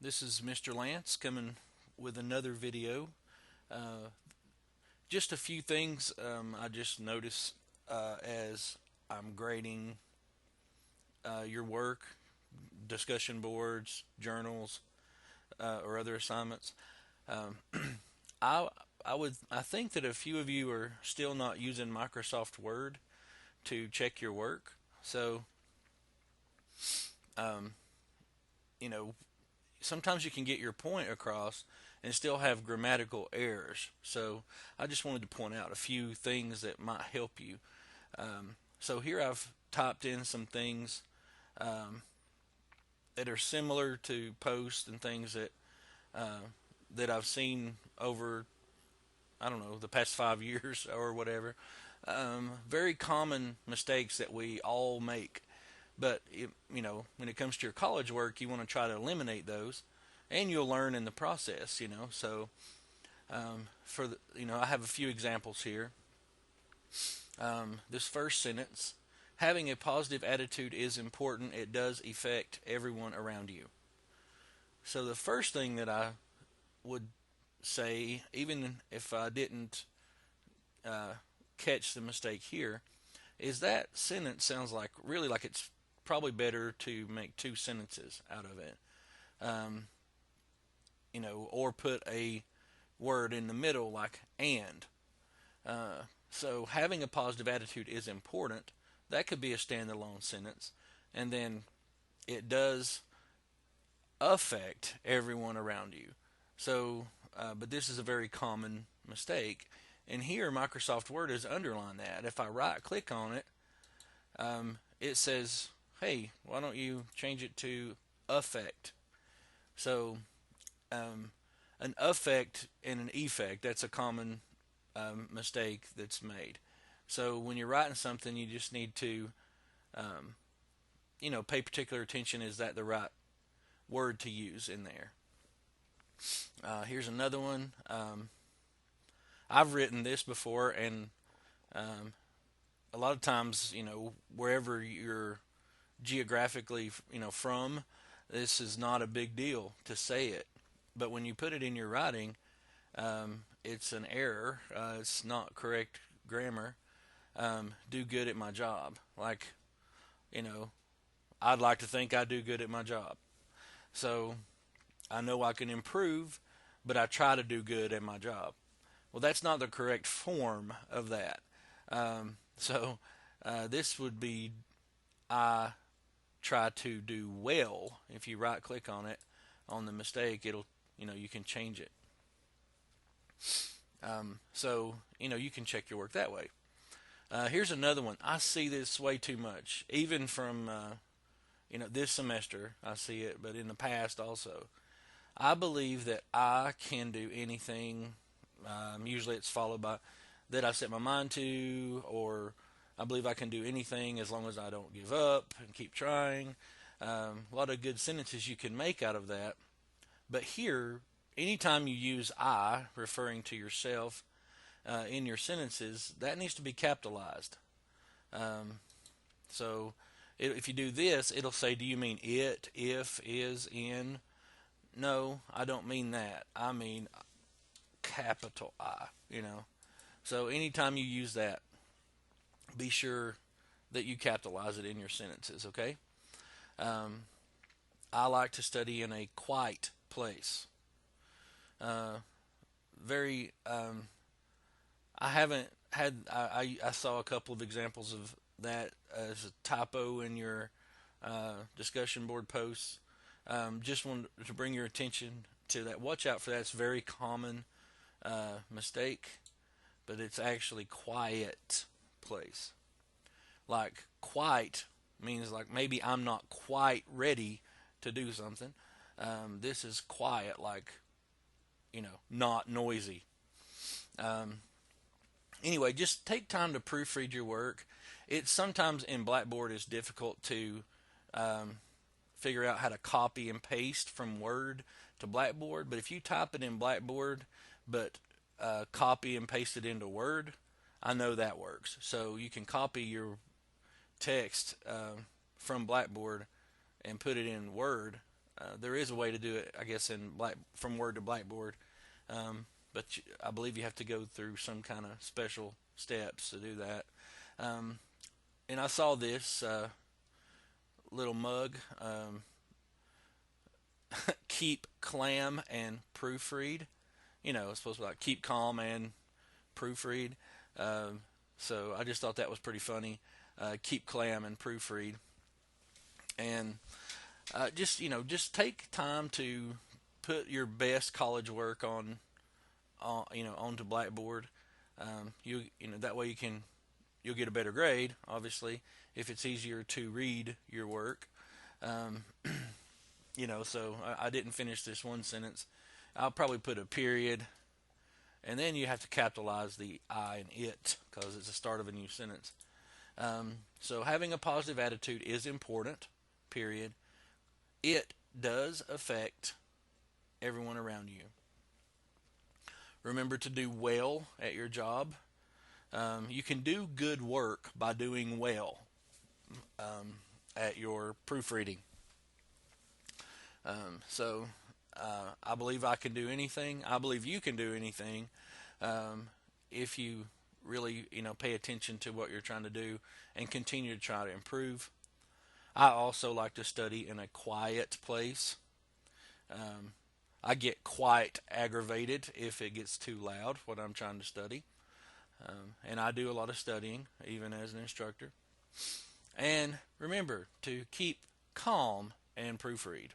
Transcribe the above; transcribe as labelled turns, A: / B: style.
A: This is Mr. Lance coming with another video. Uh, just a few things I just noticed as I'm grading your work, discussion boards, journals, or other assignments. Um, I I think that a few of you are still not using Microsoft Word to check your work. So, um, you know, sometimes you can get your point across and still have grammatical errors. So I just wanted to point out a few things that might help you. So here I've typed in some things um, that are similar to posts and things uh, that I've seen over, I don't know, the past 5 years or whatever. Very common mistakes that we all make. But when it comes to your college work, you want to try to eliminate those, and you'll learn in the process. So I have a few examples here. This first sentence: having a positive attitude is important. It does affect everyone around you. So the first thing that I would say, even if I didn't uh, catch the mistake here, is that sentence sounds like really like it's probably better to make two sentences out of it. Um, or put a word in the middle like and. So having a positive attitude is important. That could be a standalone sentence. And then it does affect everyone around you. So, but this is a very common mistake. And here, Microsoft Word has underlined that. If I right click on it, it says, hey, why don't you change it to affect? So, um, an affect and an effect, that's a common mistake that's made. So when you're writing something, you just need to, um, pay particular attention. Is that the right word to use in there? Here's another one. I've written this before, and um, a lot of times, wherever you're geographically, from, this is not a big deal to say it. But when you put it in your writing, it's an error. It's not correct grammar. Do good at my job. Like, you know, I'd like to think I do good at my job. So I know I can improve, but I try to do good at my job. Well, that's not the correct form of that. So this would be I try to do well. If you right click on it, on the mistake, you can change it. So you can check your work that way. Here's another one. I see this way too much, even from this semester. I see it, but in the past also. I believe that I can do anything. Usually, it's followed by that I set my mind to, or I believe I can do anything as long as I don't give up and keep trying. A lot of good sentences you can make out of that. But here, anytime you use I, referring to yourself in your sentences, that needs to be capitalized. Um, if you do this, it'll say, do you mean it, if, is, in? No, I don't mean that. I mean capital I. So anytime you use that, be sure that you capitalize it in your sentences, okay? Um, I like to study in a quiet place. Uh, very, I haven't had, I saw a couple of examples of that as a typo in your discussion board posts. Just wanted to bring your attention to that. Watch out for that. It's a very common mistake, but it's actually quiet place. Like quite means like maybe I'm not quite ready to do something. This is quiet, like not noisy. Um, anyway, just take time to proofread your work. It's sometimes in Blackboard it's difficult to um, figure out how to copy and paste from Word to Blackboard. But if you type it in Blackboard, but copy and paste it into Word, I know that works. So you can copy your text from Blackboard and put it in Word There is a way to do it, I guess, from Word to Blackboard, but I believe you have to go through some kind of special steps to do that. Um, and I saw this little mug, keep clam and proofread. It's supposed to be like keep calm and proofread. Um, so I just thought that was pretty funny. Keep clam and proofread, and just take time to put your best college work onto Blackboard. That way you'll get a better grade. Obviously, if it's easier to read your work. Um, so I didn't finish this one sentence. I'll probably put a period, and then you have to capitalize the I and it because it's the start of a new sentence. So having a positive attitude is important. Period. It does affect everyone around you. Remember to do well at your job. You can do good work by doing well at your proofreading. I believe I can do anything. I believe you can do anything if you really pay attention to what you're trying to do and continue to try to improve. I also like to study in a quiet place. I get quite aggravated if it gets too loud what I'm trying to study. And I do a lot of studying, even as an instructor. And remember to keep calm and proofread.